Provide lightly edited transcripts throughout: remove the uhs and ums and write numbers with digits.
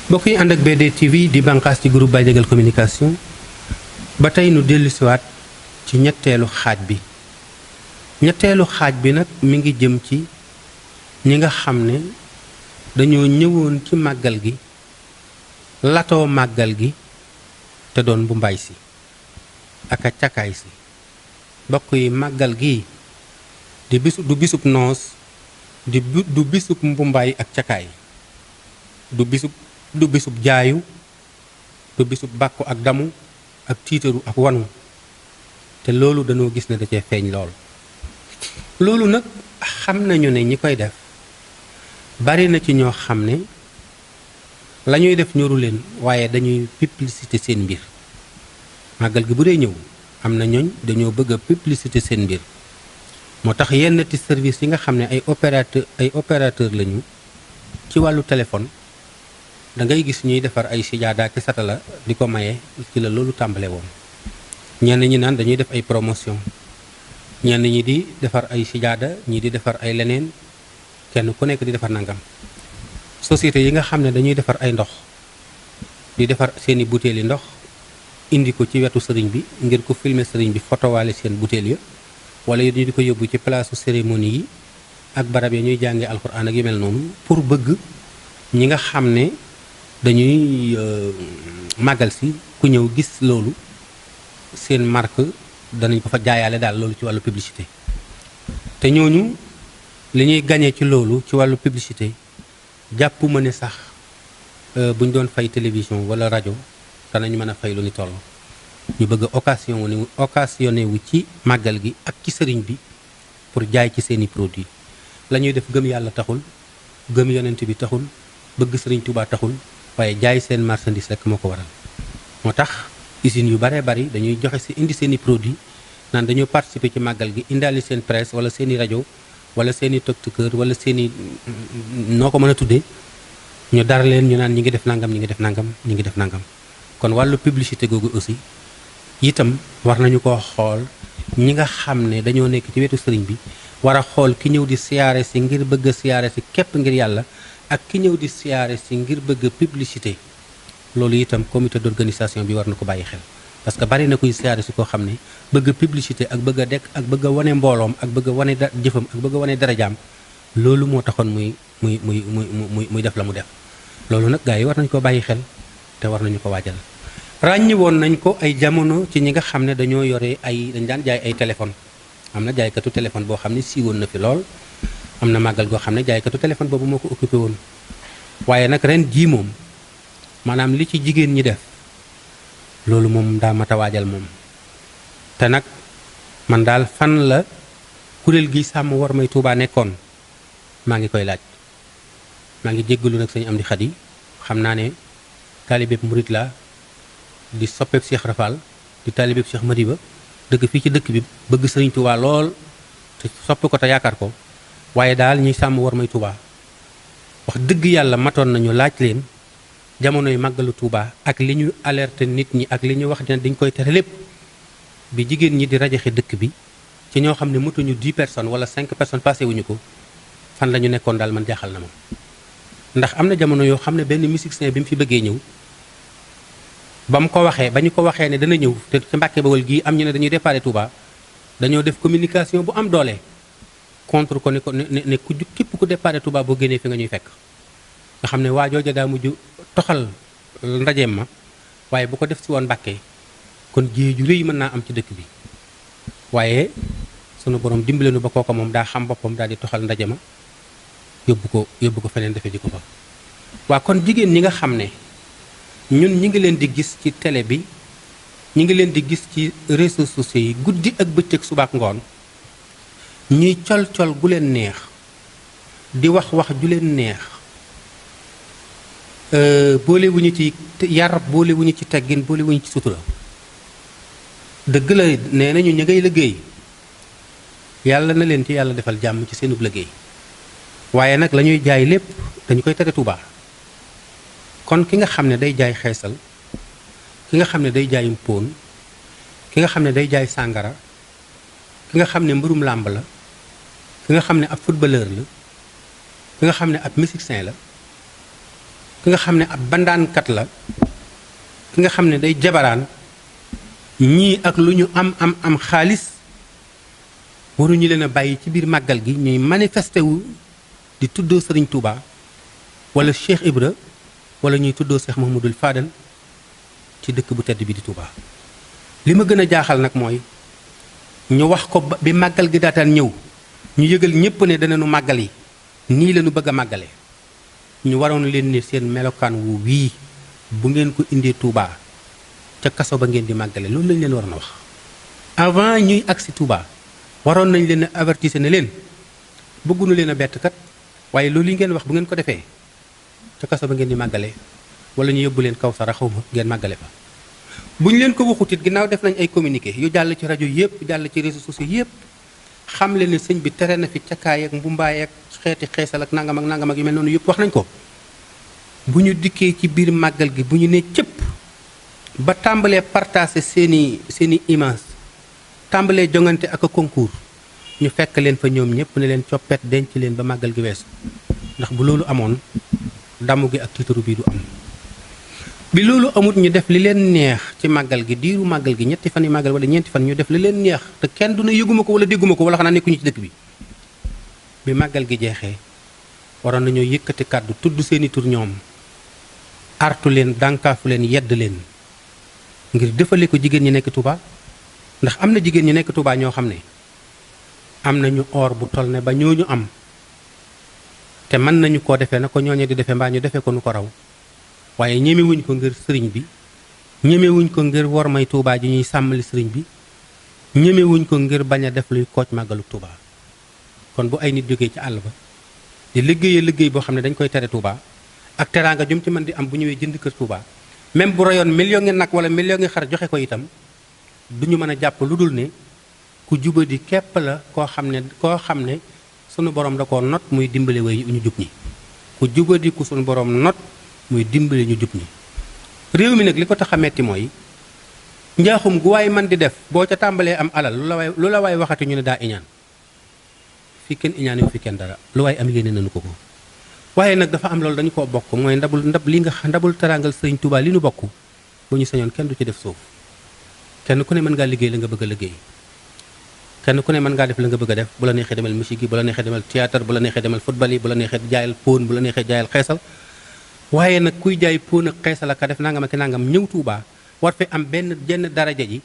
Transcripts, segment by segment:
mbokk yi ànd ak BD TV di bànqaas ci groupe Baye Diagal communication ba tey nu dellusiwaat ci ñetteelu xaaj bi nag mi ngi jëm ci ñi nga xam ne dañoo ñëwoon ci màggal gi latoo màggal gi te doon bu mbay si ak a cakaay si mbokk yi màggal gi du bisub noos du bisub mbumbaay ak cakaay du bisub jaayu du bisub bàkku ak damu ak tiitaru ak wanu te loolu dañoo gis ne da cee feeñ loolu nag xam nañu ne ñi koy def bari na ci ñoo xam ne la ñuy def ñoru leen waaye dañuy publicité seen mbir màggal gi bu dee ñëw am na ñooñ dañoo bëgg a publicité seen mbir moo tax yenn ti service yi nga xam ne ay opérateur lañu ci wàllu téléphone da ngay gis ñuy defar ay sijaada ki satala di ko maye ci la loolu tàmbale woon ñenn ñi naan dañuy def ay promotion ñenn ñi di defar ay sijaada ñi di defar ay leneen kenn ku nekk di defar nangam société yi nga xam ne dañuy defar ay ndox di defar seeni butéeli ndox indi ko ci wetu sëriñ bi ngir ko filmer sëriñ bi fotowaale seen butéel ya wala ñu di ko yóbbu ci place cérémonie yi ak barab ya ñuy jàngee alxuraan ak yu mel noonu pour bëgg ñi nga xam ne dañuy màggal si ku ñëw gis loolu seen marque danañ ko fa jaayaale daal loolu ci wàllu publicité te ñooñu li ñuy gañee ci loolu ci wàllu publicité jàpp ma ne sax bu ñu doon fay télévision wala rajo danañ mën a fay lu ni toll ñu bëgg a occasionné wu ci màggal gi ak ci sëriñ bi pour jaay ci seeni produit la ñuy def gëm yàlla taxul gëm yonent bi taxul bëgg sëriñ Tuubaa taxul waaye jaay seen marchandise rek moo ko waral moo tax usines yu baree bari dañuy joxe si indi seeni produit naan dañoo participer ci màggal gi indaali seen presse wala seeni rajo wala seeni tiktokeur wala seeni noo ko mën a tuddee ñu dara leen ñu naan ñi ngi def nangam ñi ngi def nangam ñi ngi def nangam kon wàllu publicité googu aussi itam war nañu ko xool ñi nga xam ne dañoo nekk ci wetu sëriñ bi war a xool ki ñëw di siyaare si ngir bëgg a siyaare si képp ngir yàlla ak ki ñëw di siyaare si ngir bëgg publicité loolu itam comité d'organisation bi war na ko bàyyi xel parce que bari na kuy siyaare si koo xam ne bëgg publicité ak bëgg a dekk ak bëgg a wane mbooloom ak bëgg a wane jëfam ak bëgg a wane darajaam loolu moo taxoon muy def la mu def loolu nag gars yi war nañu ko bàyyi xel te war nañu ko waajal ràññi woon nañ ko ay jamono ci ñi nga xam ne dañoo yore dañ daan jaay ay téléphone am na jaaykatu téléphone boo xam ne siiwoon na fi lool am na màggal goo xam ne jaaykatu téléphone boobu moo ko occupé woon waaye nag ren jii moom maanaam li ci jigéen ñi def loolu moom daa mat a waajal moom te nag man daal fan la kuréel gi sàmm war may Tuubaa nekkoon maa ngi koy laaj maa ngi jéggalu nag sëñ Amdi Xadi xam naa ne taalibeeb murit la di soppeeb Cheikh Rafal di taalibeeb Cheikh Madiba dëkk fii ci dëkk bi bëgg sëriñ Tuubaa lool te sopp ko te yaakaar ko waaye daal ñuy sàmm war may Tuubaa wax dëgg yàlla matoon nañu laaj leen jamonoy màggalu Tuubaa ak li ñu alerté nit ñi ak li ñu wax ne dañ koy tere lépp bi jigéen ñi di rajaxe dëkk bi ci ñoo xam ne motuñu 10 personnes wala 5 personnes passé wuñu ko fan la ñu nekkoon daal man jaaxal na ma ndax am na jamono yoo xam ne benn musicien bi mu fi bëggee ñëw ba ñu ko waxee ne dana ñëw te ci Mbàkke Bawol gii am ñu ne dañuy déparé Touba dañoo def communication bu am doole contre ko ne ku képp ku déparé Touba boo génnee fi nga ñuy fekk nga xam ne waa jooja daa mujj toxal ndajeem ma waaye bu ko def si woon Mbàkke kon jiyee ju rëy mën naa am ci dëkk bi waaye sunu borom dimbale nu ba kooka moom daa xam boppam daal di toxal ndaje ma yóbbu ko feneen defee ji ko fa waa kon jigéen ñi nga xam ne ñun ñi ngi leen di gis ci télé bi ñi ngi leen di gis ci réseaux sociaux yi guddi ak bëccëg subaak ngoon ñuy col gu leen neex di wax ju leen neex boolewuñu ci yar boolewuñu ci teggin boolewuñu ci sutura dëgg la nee nañu ña ngay liggéey yàlla na leen ci yàlla defal jàmm ci seenub liggéey waaye nag la ñuy jaay lépp dañu koy tere Tuubaa kon ki nga xam ne day jaay xeesal ki nga xam ne day jaay póon ki nga xam ne day jaay sàngara ki nga xam ne mbërum làmb la ki nga xam ne ab footballeur la ki nga xam ne ab musicien la ki nga xam ne ab bandaankat la ki nga xam ne day jabaraan ñii ak lu ñu am xaalis waruñu leen a bàyyi ci biir màggal gi ñuy manifesté wu di tuddoo Sëriñ Touba wala Cheikh Ibra wala ñuy tuddoo Cheikh Mouhamadoul Fadal ci dëkk bu tedd bi di Touba. li ma gën a jaaxal nag mooy ñu wax ko bi màggal gi daataan ñëw ñu yëgal ñépp ne danañu màggal yi nii la ñu bëgg a màggale ñu waroon leen ne seen melokaan wu wii bu ngeen ko indee Touba ca kaso ba ngeen di màggale loolu lañ leen waroon a wax avant ñuy agsi Touba. waroon nañ leen a avertise ne leen bëgguñu leen a bett kat waaye loolu yi ngeen wax bu ngeen ko defee ca kaso ba ngeen di màggale wala ñu yóbbu leen kaw sara xaw ma ngeen màggale fa. bu ñu leen ko waxut it ginnaaw def nañ ay communiqué yu jàll ci rajo yëpp jàll ci réseaux sociaux yëpp xam leen ne sëñ bi tere na fi cakaay ak mbumbaay ak xeeti xeesal ak nangam ak yu mel noonu yëpp wax nañ ko. bu ñu dikkee ci biir màggal gi bu ñu nee cëpp ba tàmbalee partager seeni image tàmbalee jongante ak a concours ñu fekk leen fa ñoom ñëpp ne leen coppet denc leen ba màggal gi weesu ndax bu loolu amoon damu gi ak tiitaru bii du am. bi loolu amut ñu def li leen neex ci màggal gi diiru màggal gi ñetti fan yi màggal wala ñeenti fan ñu def li leen neex te kenn du ne yëguma ko wala dégguma ko wala xanaa nekkuñu ci dëkk bi. bi màggal gi jeexee waroon nañoo yëkkati kàddu tudd seeni tur ñoom artu leen dànkaafu leen yedd leen ngir defale ko jigéen ñi nekk Touba. ndax am na jigéen ñi nekk Touba ñoo xam ne am nañu or bu toll ne ba ñooñu am te mën nañu koo defee na ko ñooñu di defee mbaa ñu defee ko nu ko raw waaye ñemewuñ ko ngir sëriñ bi ñemewuñ ko ngir wormay Touba ji ñuy sàmmali sëriñ bi ñemewuñ ko ngir bañ a def luy kooc màggalu Touba. kon bu ay nit jógee ci àll ba di liggéey boo xam ne dañ koy tere Touba ak teraanga jum ci mën di am bu ñëwee jënd kër Touba même bu rayoon million ngi nag wala million ngi xar joxe ko itam. duñu mën a jàpp lu dul ne ku jubadi képp la koo xam ne sunu borom da koo not muy dimbale way ñu jub ñi ku jubadi ku sunu borom not muy dimbale ñu jub ñi. réew mi nag li ko tax a metti mooy njaaxum gu waay man di def boo ca tàmbalee am alal lu la waay waxati ñu ne daa iñaan fii kenn iñaan yu fi kenn dara lu waay am yéene nañu ko ko waaye nag dafa am loolu dañu koo bokk mooy ndabul teraangal Sëriñ Tuubaa li nu bokk bu ñu sañoon kenn du ci def suuf. kenn ku ne mën ngaa liggéey la nga bëgg a liggéey kenn ku ne mën ngaa def la nga bëgg a def bu la neexee demal musique yi bu la neexee demal théâtre bu la neexee demal football yi bu la neexee jaayal póon bu la neexee jaayal xeesal waaye nag kuy jaay póon ak xeesal ak a def nangam ak nangam ñëw Tuubaa war fi am jenn daraja ji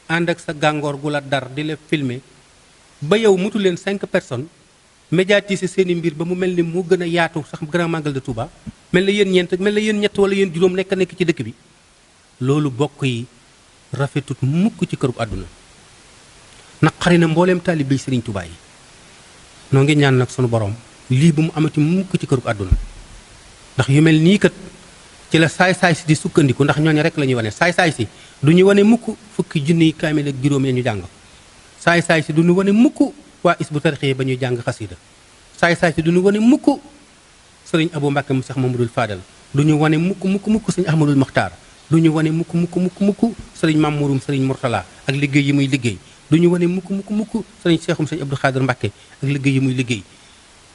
ànd ak sa gàngoor gu la dar di la filmer ba yow mutu leen 5 personnes médiatiser seeni mbir ba mu mel ni mu gën a yaatu sax grand magal de Touba mel na yéen ñett wala yéen juróom nekk ci dëkk bi loolu bokk yi rafetut mukk ci kërub àdduna naqari na mbooleem taalibe Sëriñ Tuubaa yi noo ngi ñaan nag sunu borom lii bu mu amati mukk ci kërub àdduna ndax yu mel nii kat ci la saay-saay si di sukkandiku ndax ñooñu rek la ñuy wane saay-saay si du ñu wane mukk fukki junniy kaamil ak juróom ya ñu jàng saay-saay si du ñu wane mukk waa Hizbut Tarqiyyah ba ñuy jàng xasida saay-saay si du ñu wane mukk Sëriñ Abou Mbàkke mu Seex Mamadu Fadal du ñu wane mukk Sëriñ Ahmadul Muxtaar du ñu wane mukk sëriñ Mamour sëriñ Mourtala ak liggéey yi muy liggéey du ñu wane mukk sëriñ Seexum sëriñ Abdou Khadir Mbacke ak liggéey yi muy liggéey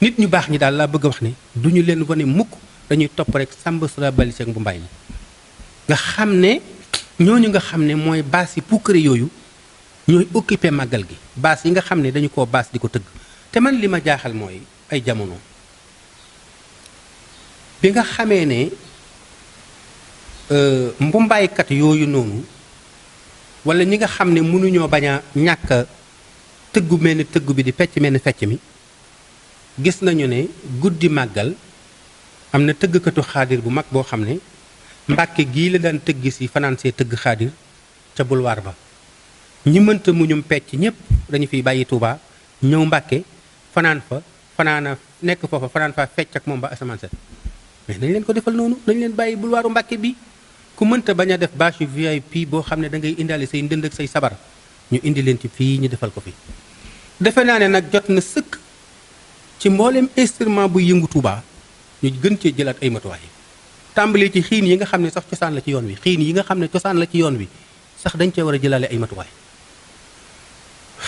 nit ñu baax ñi daal laa bëgg a wax ne du ñu leen wane mukk dañuy topp rek sàmba sura bali seeg bu mbaay mi nga xam ne ñooñu nga xam ne mooy baas yi puukare yooyu ñooy occupé màggal gi baas yi nga xam ne dañu koo baas di ko tëgg te man li ma jaaxal mooy ay jamono bi nga xamee ne mbumbaaykat yooyu noonu wala ñi nga xam ne mënuñoo bañ a ñàkk tëggu mel ni tëggu bi di fecc mel ni fecc mi gis nañu ne guddi màggal am na tëggkatu xaadir bu mag boo xam ne Mbàkke gii la daan tëgg si fanaan see tëgg xaadir ca bulwaar ba ñi mënta muñum pecc ñëpp dañu fiy bàyyi Tuuba ñëw Mbàkke fanaan fa fanaana nekk foofa fanaan fa fecc ak moom ba asamaan set mais nañ leen ko defal noonu nañ leen bàyyi bulwaaru Mbàkke bi ku mënta bañ a def bâche VIP boo xam ne da ngay indaale say ndënd ak say sabar ñu indi leen ci fii ñu defal ko fi defe naa ne nag jot na sëkk ci mboolem instrument buy yëngu Tuuba ñu gën cee jëlaat ay matuwaay tàmbalee ci xiin yi nga xam ne sax cosaan la ci yoon wi xiin yi nga xam ne cosaan la ci yoon wi sax dañ cee war a jëlaale ay matuwaay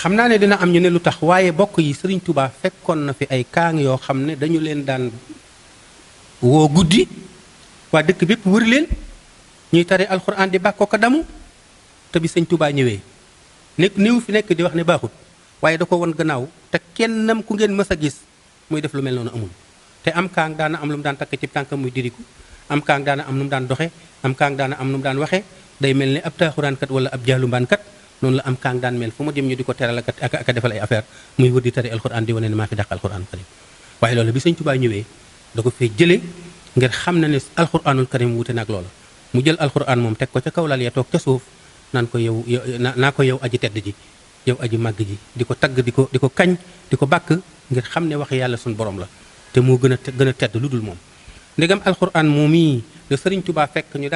xam naa ne dina am ñu ne lu tax waaye bokk yi Sëriñ Tuuba fekkoon na fi ay kaang yoo xam ne dañu leen daan woo guddi waa dëkk bépp wër leen ñuy tari alxuraan di bàkkoo ko damu te bi sëñ Touba ñëwee néew fi nekk di wax ne baaxut waaye da ko won gannaaw te kennam ku ngeen mës a gis muy def lu mel noonu amul. te am kaang daana am lu mu daan takk ci tànkam muy diriku am kaang daana am nu mu daan doxe am kaang daana am nu mu daan waxe day mel ni ab taaxuraankat wala ab jaalumbaankat noonu la am kaang daan mel fu mu dem ñu di ko teral ak defal ay affaire muy wër di tari alxuraan di wane ne maa fi dàq alxuraan karim waaye loolu bi sëñ Touba ñëwee da ko fee jële ngir xam na ne alxuraanul karim wute nag loola mu jël alxuraan moom teg ko ca kaw lal ya toog ca suuf naan ko yow naa ko yow aji tedd ji yow aji màgg ji di ko tagg di ko kañ di ko bàkk ngir xam ne wax yàlla suñu borom la te moo gën a tedd lu dul moom ndegam alxuraan moom mii la sëriñ Touba fekk ñu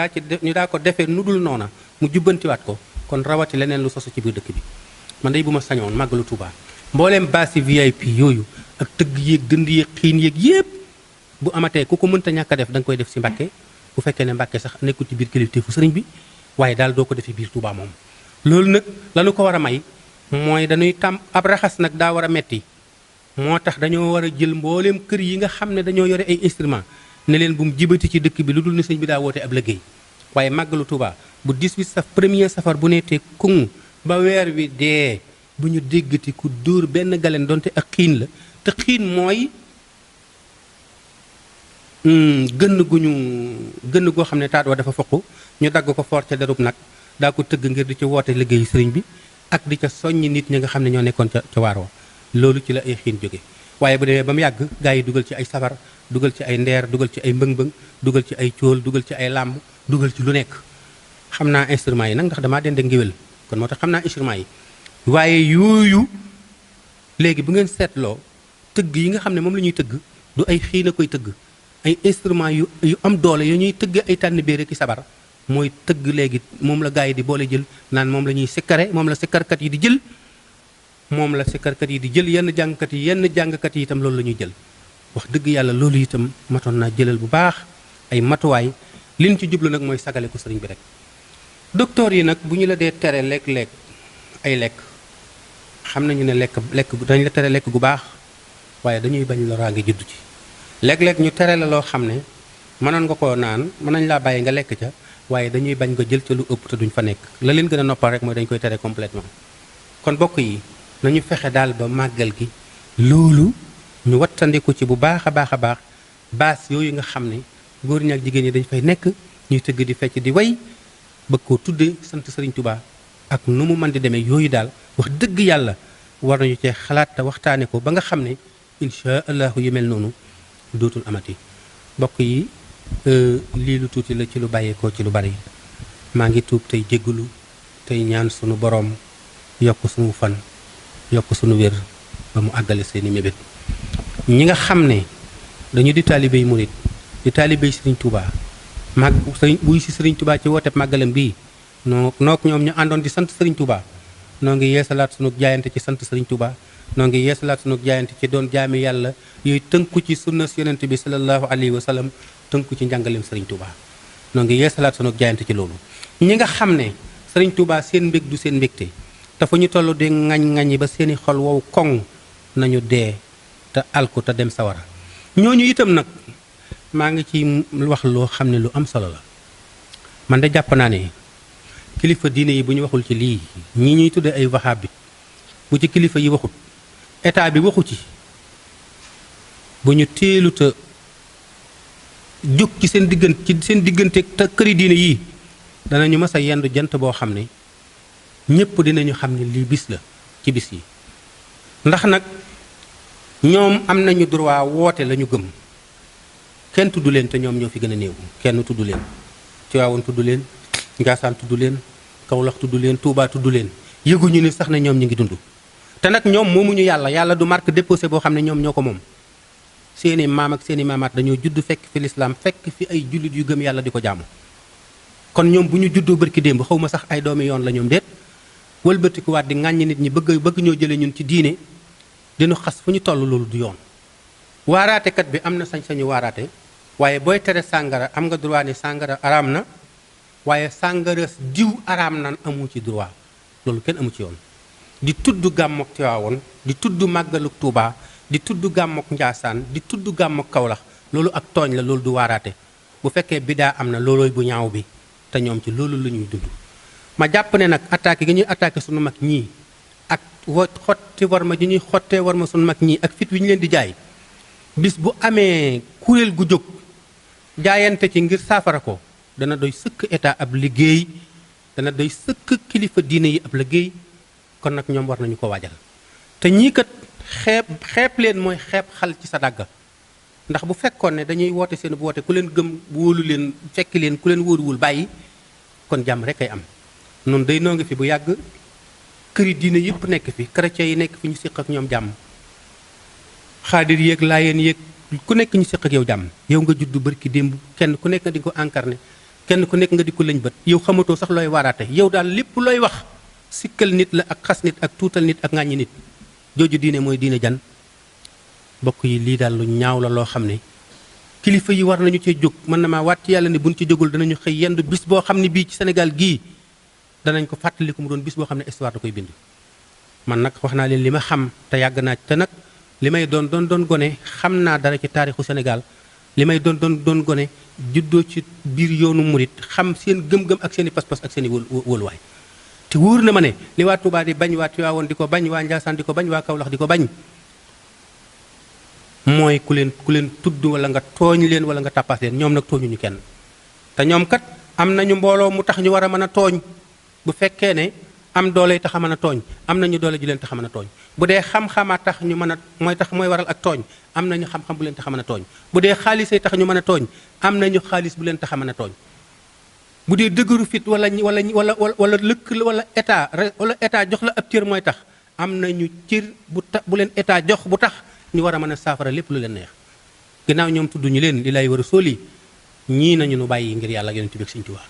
daa ko defee nu dul noona mu jubbantiwaat ko kon rawati leneen lu sosu ci biir dëkk bi man day bu ma sañoon màggalu Touba mbooleem baasi VIP yooyu ak tëgg yéeg dënd yéeg xiin yéeg yépp bu amatee ku ko mënta ñàkk a def da nga koy def si Mbàkke bu fekkee ne Mbàkke sax nekkul ci biir kilifteefu sëriñ bi waaye daal doo ko defee biir Touba moom loolu nag lanu ko war a may mooy dañuy tam ab raxas nag daa war a metti moo tax dañoo war a jël mbooleem kër yi nga xam ne dañoo yore ay instrument ne leen bu mu jibati ci dëkk bi lu dul ne sëñ bi daa woote ab liggéey waaye màggalu Touba bu 18 premier safar bu nettee kuŋ ba weer wi dee bu ñu déggati ku dóor benn galen donte ak xiin la te xiin mooy gënn goo xam ne taat wa dafa foq ñu dagg ko foor ca derub nag daa ko tëgg ngir di ci woote liggéeyu sëriñ bi ak di ca soññi nit ñi nga xam ne ñoo nekkoon ca waar wa loolu ci la ay xiin jóge waaye bu demee ba mu yàgg gaa yi dugal ci ay safar dugal ci ay ndeer dugal ci ay mbëng-mbëng dugal ci ay cóol dugal ci ay làmb dugal ci lu nekk xam naa instruments yi nag ndax damaa dende ngéwél kon moo tax xam naa instruments yi waaye yooyu léegi bu ngeen seetloo tëgg yi nga xam ne moom la ñuy tëgg du ay xiin a koy tëgg ay instruments yu am doole yu ñuy tëgg ay tànn béer ki sabar mooy tëgg léegi moom la gaa yi di boole jël naan moom la ñuy sikkare moom la sikkarkat yi di jël yenn jàngkat yi itam loolu la ñuy jël wax dëgg yàlla loolu itam matoon naa jëlal bu baax ay matuwaay liñ ci jublu nag mooy sagale ko sëriñ bi rek docteur yi nag bu ñu la dee tere lekk ay lekk xam nañu ne lekk dañ la tere lekk gu baax waaye dañuy bañ loraange juddu ci léeg-léeg ñu tere la loo xam ne mënoon nga koo naan mën nañ laa bàyyi nga lekk ca waaye dañuy bañ nga jël ca lu ëpp te duñ fa nekk la leen gën a noppal rek mooy dañ koy tere complètement kon bokk yi nañu fexe daal ba màggal gi loolu ñu wattandiku ci bu baax a baax baas yooyu nga xam ne góor ñi ak jigéen ñi dañ fay nekk ñuy tëgg di fecc di way bëgg koo tudde sant Sëriñ Touba ak nu mu mën di demee yooyu daal wax dëgg yàlla war nañu cee xalaat te waxtaane ko ba nga xam ne incha allahu yu mel noonu dootul amati mbokk yi lii lu tuuti la ci lu bàyyeekoo ci lu bari maa ngi tuub tey jéggulu tey ñaan sunu boroom yokk sunu fan yokk sunu wér ba mu àggale seeni mébét ñi nga xam ne dañu di taalibey murit di taalibey Sëriñ Touba mag sëriñ buy si Sëriñ Touba ci wooteb màggalam bii nook ñoom ñu àndoon di sant Sëriñ Touba noo ngi yeesalaat sunu jaayante ci sant Sëriñ Touba noo ngi yeesalaat sunu jaayante ci doon jaami yàlla yooyu tënku ci sunna yonent bi sallallahu alayhi wa sallam tënku ci njàngaleem Sëriñ Touba noo ngi yeesalaat sunu jaayante ci loolu ñi nga xam ne Sëriñ Touba seen mbég du seen mbégte te fu ñu toll di ŋañ-ŋañi ba seeni xol wow koŋ nañu dee te alku te dem sawara ñooñu itam nag maa ngi ci wax loo xam ne lu am solo la man de jàpp naa ne kilifa diine yi bu ñu waxul ci lii ñi ñuy tudde ay wahabi bu ci kilifa yi waxut état bi waxu ci bu ñu teeluta jóg ci seen diggante te këri diine yii danañu mas a yendu jant boo xam ne ñépp dinañu xam ne lii bis la ci bis yi ndax nag ñoom am nañu droit woote la ñu gëm kenn tudd leen te ñoom ñoo fi gën a néew kenn tudd leen Tiwaawan tudd leen Njaasaan tudd leen Kawlax tudd leen Tuubaa tudd leen yëguñu ni sax ne ñoom ñu ngi dund te nag ñoom moomuñu yàlla du marque déposé boo xam ne ñoom ñoo ko moom seeni maam ak seeni maamaat dañoo judd fekk fi lislaam fekk fi ay jullit yu gëm yàlla di ko jaamu kon ñoom bu ñu juddoo barki démb xaw ma sax ay doomi yoon la ñoom déet wëlbatikuwaat di ŋàññi nit ñi bëgg ñoo jëlee ñun ci diine dinu xas fu ñu toll loolu du yoon waaraatekat bi am na sañ-sañu waaraate waaye booy tere sàngara am nga droit ni sàngara araam na waaye sàngara diw araam na amu ci droit loolu kenn amu ci yoon di tudd gàmmuk Tiwaawoon di tudd màggaluk Tuubaa di tudd gàmmuk Njaasaan di tudd gàmmuk Kawlax loolu ak tooñ la loolu du waaraate bu fekkee bidaa am na loolooy bu ñaaw bi te ñoom ci loolu la ñuy dund. ma jàpp ne nag attaqué gi ñuy attaqué sunu mag ñii ak xotti war ma ji ñuy xottee war ma sunu mag ñii ak fit wi ñu leen di jaay bis bu amee kuréel gu jóg jaayante ci ngir saafara ko dana doy sëkk état ab liggéey dana doy sëkk kilifa diine yi ab liggéey kon nag ñoom war nañu ko waajal te ñii kat xeeb leen mooy xeeb xal ci sa dàgga ndax bu fekkoon ne dañuy woote seen bu woote ku leen gëm wóolu leen fekki leen ku leen wóoruwul bàyyi kon jàmm rek ay am noonu day noo ngi fi bu yàgg këri diine yëpp nekk fi chrétien yi nekk fi ñu séq ak ñoom jàmm xaadir yéeg laayeen yéeg ku nekk ñu séq ak yow jàmm yow nga juddu barki démb kenn ku nekk nga di ko incarné kenn ku nekk nga di ko lëñ bët yow xamatoo sax looy waaraate yow daal lépp looy wax sikkal nit la ak xas nit ak tuutal nit ak ŋàññi nit jooju diine mooy diine jan bokk yi lii daal lu ñaaw la loo xam ne kilifa yi war nañu cee jóg mën na maa waat ci yàlla ne buñ ci jógul danañu xëy yendu bis boo xam ne bii ci Sénégal gii danañ ko fàttaliku mu doon bis boo xam ne histoire da koy bind man nag wax naa leen li ma xam te yàgg naa te nag li may doon gone xam naa dara ci taarixu Sénégal li may doon gone juddoo ci biir yoonu murit xam seen gëm-gëm ak seen i pas-pas ak seen i wóoluwaay te wóor na ma ne li waa Touba di bañ waa Tiwaawoon di ko bañ waa Njaasaan di ko bañ waa Kawlax di ko bañ mooy ku leen tudd wala nga tooñ leen wala nga tappaas leen ñoom nag tooñuñu kenn te ñoom kat am nañu mbooloo mu tax ñu war a mën a tooñ bu fekkee ne am doole tax a mën a tooñ am nañu doole ju leen tax a mën a tooñ bu dee xam-xama tax ñu mën a mooy waral ak tooñ am nañu xam-xam bu leen tax a mën a tooñ bu dee xaalisay tax ñu mën a tooñ am nañu xaalis bu leen tax a mën a tooñ bu dee dëgëru fit wala lëkk wala état jox la ab cër mooy tax am nañu cër bu leen état jox bu tax ñu war a mën a saafara lépp lu leen neex ginnaaw ñoom tudd ñu leen li lay war a sóoli ñii nañu nu bàyyi ngir yàlla ak yonent bi ak Sëñ Tuubaa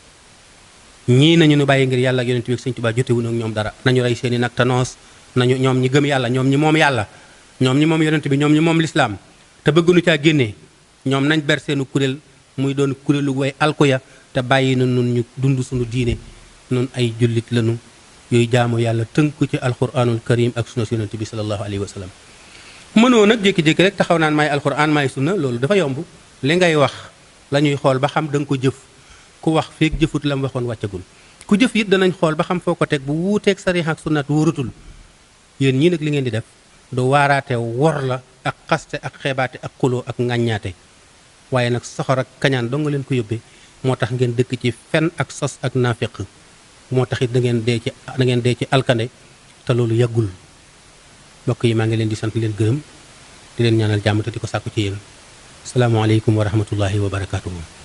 ñii nañu nu bàyyi ngir yàlla ak yonent bi ak Sëñ Tuubaa jotewuñu ak ñoom dara nañu rey seeni nag te noos nañu ñoom ñi gëm yàlla ñoom ñi moom yàlla ñoom ñi moom yonent bi ñoom ñi moom lislaam te bëgguñu caa génnee ñoom nañ ber seenu kuréel muy doon kuréelu way alkuya te bàyyi na nun ñu dund suñu diine nun ay jullit lañu yooyu jaamu yàlla tënku ci alquranul karim ak sunna yonent bi sallallahu alayhi wa sallam mënoo nag jékki-jékki rek taxaw naan maay alquran maay sunna loolu dafa yomb li ngay wax la ñuy xool ba xam da nga ko jëf ku wax feek jëfut la mu waxoon wàccagul ku jëf it danañ xool ba xam foo ko teg bu wuuteeg sariix ak sunnat wóoratul yéen ñii nag li ngeen di def du waaraate wor la ak xaste ak xeebaate ak xuloo ak ŋàññaate waaye nag soxor ak kañaan doo nga leen ko yóbbee moo tax ngeen dëkk ci fen ak sos ak naafeq moo tax it da ngeen dee ci alkande te loolu yàggul mbokk yi maa ngi leen di sant leen gërëm di leen ñaanal jàmm te di ko sàkku ci yéen asalaamaaleykum wa rahmatullahi wa barakaatuhu